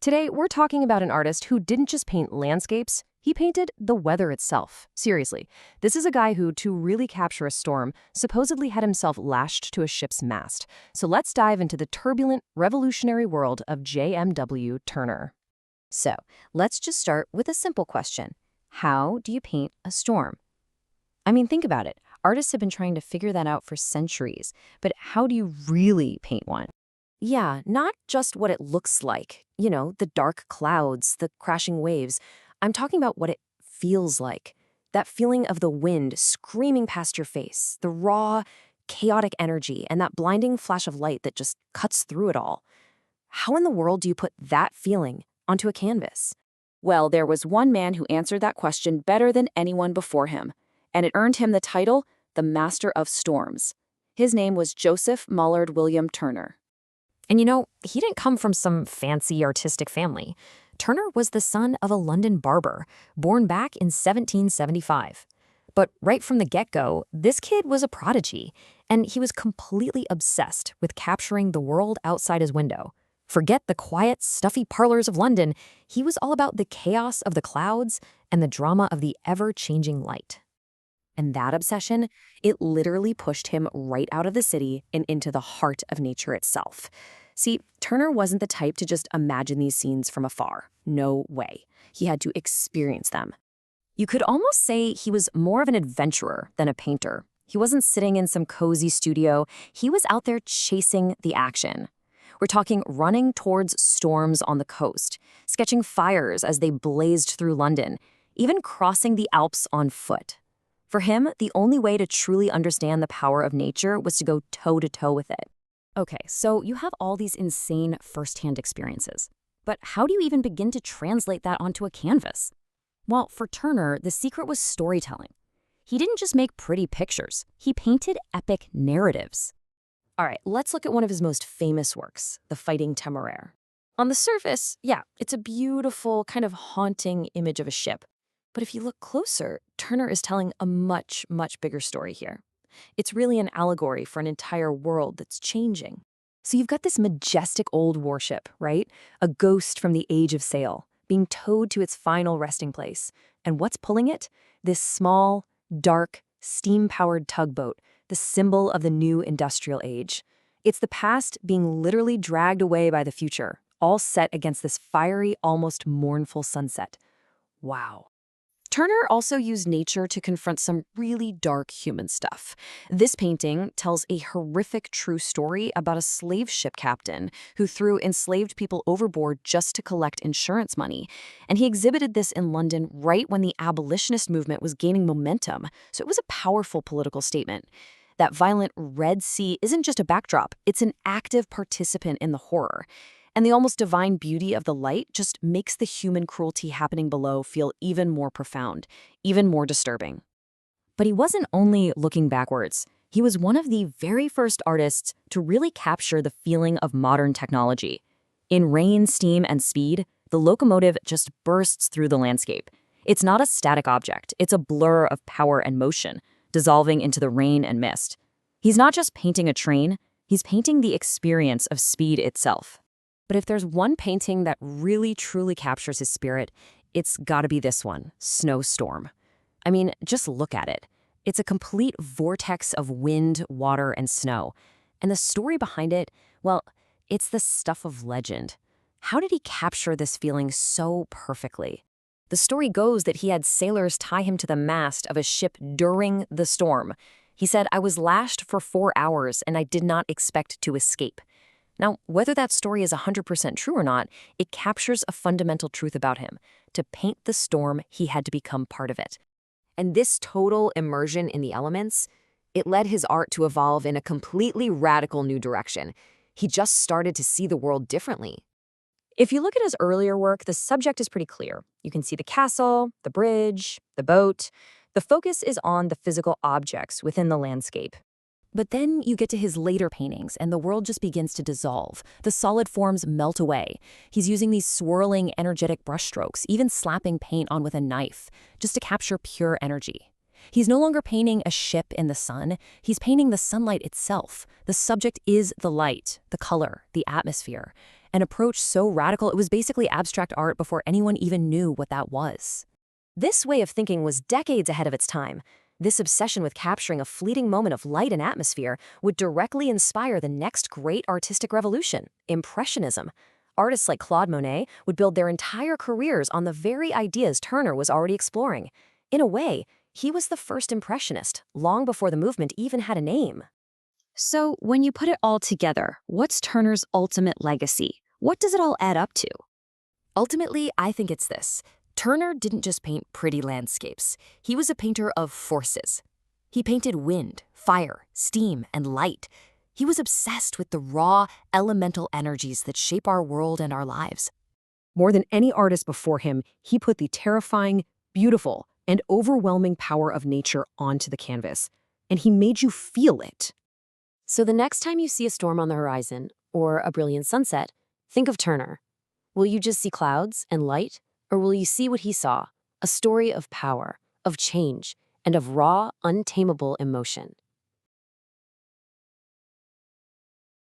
Today, we're talking about an artist who didn't just paint landscapes, he painted the weather itself. Seriously, this is a guy who, to really capture a storm, supposedly had himself lashed to a ship's mast. So let's dive into the turbulent, revolutionary world of J.M.W. Turner. So, let's just start with a simple question. How do you paint a storm? I mean, think about it. Artists have been trying to figure that out for centuries. But how do you really paint one? Yeah, not just what it looks like. The dark clouds, the crashing waves. I'm talking about what it feels like. That feeling of the wind screaming past your face, the raw, chaotic energy, and that blinding flash of light that just cuts through it all. How in the world do you put that feeling onto a canvas? Well, there was one man who answered that question better than anyone before him, and it earned him the title, the Master of Storms. His name was Joseph Mallord William Turner. And he didn't come from some fancy artistic family. Turner was the son of a London barber, born back in 1775. But right from the get-go, this kid was a prodigy, and he was completely obsessed with capturing the world outside his window. Forget the quiet, stuffy parlors of London. He was all about the chaos of the clouds and the drama of the ever-changing light. And that obsession, it literally pushed him right out of the city and into the heart of nature itself. See, Turner wasn't the type to just imagine these scenes from afar. No way. He had to experience them. You could almost say he was more of an adventurer than a painter. He wasn't sitting in some cozy studio. He was out there chasing the action. We're talking running towards storms on the coast, sketching fires as they blazed through London, even crossing the Alps on foot. For him, the only way to truly understand the power of nature was to go toe-to-toe with it. Okay, so you have all these insane first-hand experiences. But how do you even begin to translate that onto a canvas? Well, for Turner, the secret was storytelling. He didn't just make pretty pictures. He painted epic narratives. All right, let's look at one of his most famous works, the Fighting Temeraire. On the surface, yeah, it's a beautiful, kind of haunting image of a ship. But if you look closer, Turner is telling a much, much bigger story here. It's really an allegory for an entire world that's changing. So you've got this majestic old warship, right? A ghost from the age of sail, being towed to its final resting place. And what's pulling it? This small, dark, steam-powered tugboat, the symbol of the new industrial age. It's the past being literally dragged away by the future, all set against this fiery, almost mournful sunset. Wow. Turner also used nature to confront some really dark human stuff. This painting tells a horrific true story about a slave ship captain who threw enslaved people overboard just to collect insurance money. And he exhibited this in London right when the abolitionist movement was gaining momentum, so it was a powerful political statement. That violent Red Sea isn't just a backdrop, it's an active participant in the horror. And the almost divine beauty of the light just makes the human cruelty happening below feel even more profound, even more disturbing. But he wasn't only looking backwards. He was one of the very first artists to really capture the feeling of modern technology. In rain, steam, and speed, the locomotive just bursts through the landscape. It's not a static object, it's a blur of power and motion, dissolving into the rain and mist. He's not just painting a train, he's painting the experience of speed itself. But if there's one painting that really truly captures his spirit, it's gotta be this one, Snowstorm. I mean, just look at it. It's a complete vortex of wind, water, and snow. And the story behind it, well, it's the stuff of legend. How did he capture this feeling so perfectly? The story goes that he had sailors tie him to the mast of a ship during the storm. He said, "I was lashed for 4 hours and I did not expect to escape." Now, whether that story is 100% true or not, it captures a fundamental truth about him. To paint the storm, he had to become part of it. And this total immersion in the elements, it led his art to evolve in a completely radical new direction. He just started to see the world differently. If you look at his earlier work, the subject is pretty clear. You can see the castle, the bridge, the boat. The focus is on the physical objects within the landscape. But then you get to his later paintings, and the world just begins to dissolve. The solid forms melt away. He's using these swirling, energetic brushstrokes, even slapping paint on with a knife, just to capture pure energy. He's no longer painting a ship in the sun. He's painting the sunlight itself. The subject is the light, the color, the atmosphere. An approach so radical it was basically abstract art before anyone even knew what that was. This way of thinking was decades ahead of its time. This obsession with capturing a fleeting moment of light and atmosphere would directly inspire the next great artistic revolution, Impressionism. Artists like Claude Monet would build their entire careers on the very ideas Turner was already exploring. In a way, he was the first Impressionist, long before the movement even had a name. So, when you put it all together, what's Turner's ultimate legacy? What does it all add up to? Ultimately, I think it's this. Turner didn't just paint pretty landscapes. He was a painter of forces. He painted wind, fire, steam, and light. He was obsessed with the raw, elemental energies that shape our world and our lives. More than any artist before him, he put the terrifying, beautiful, and overwhelming power of nature onto the canvas. And he made you feel it. So the next time you see a storm on the horizon, or a brilliant sunset, think of Turner. Will you just see clouds and light? Or will you see what he saw, a story of power, of change, and of raw, untamable emotion?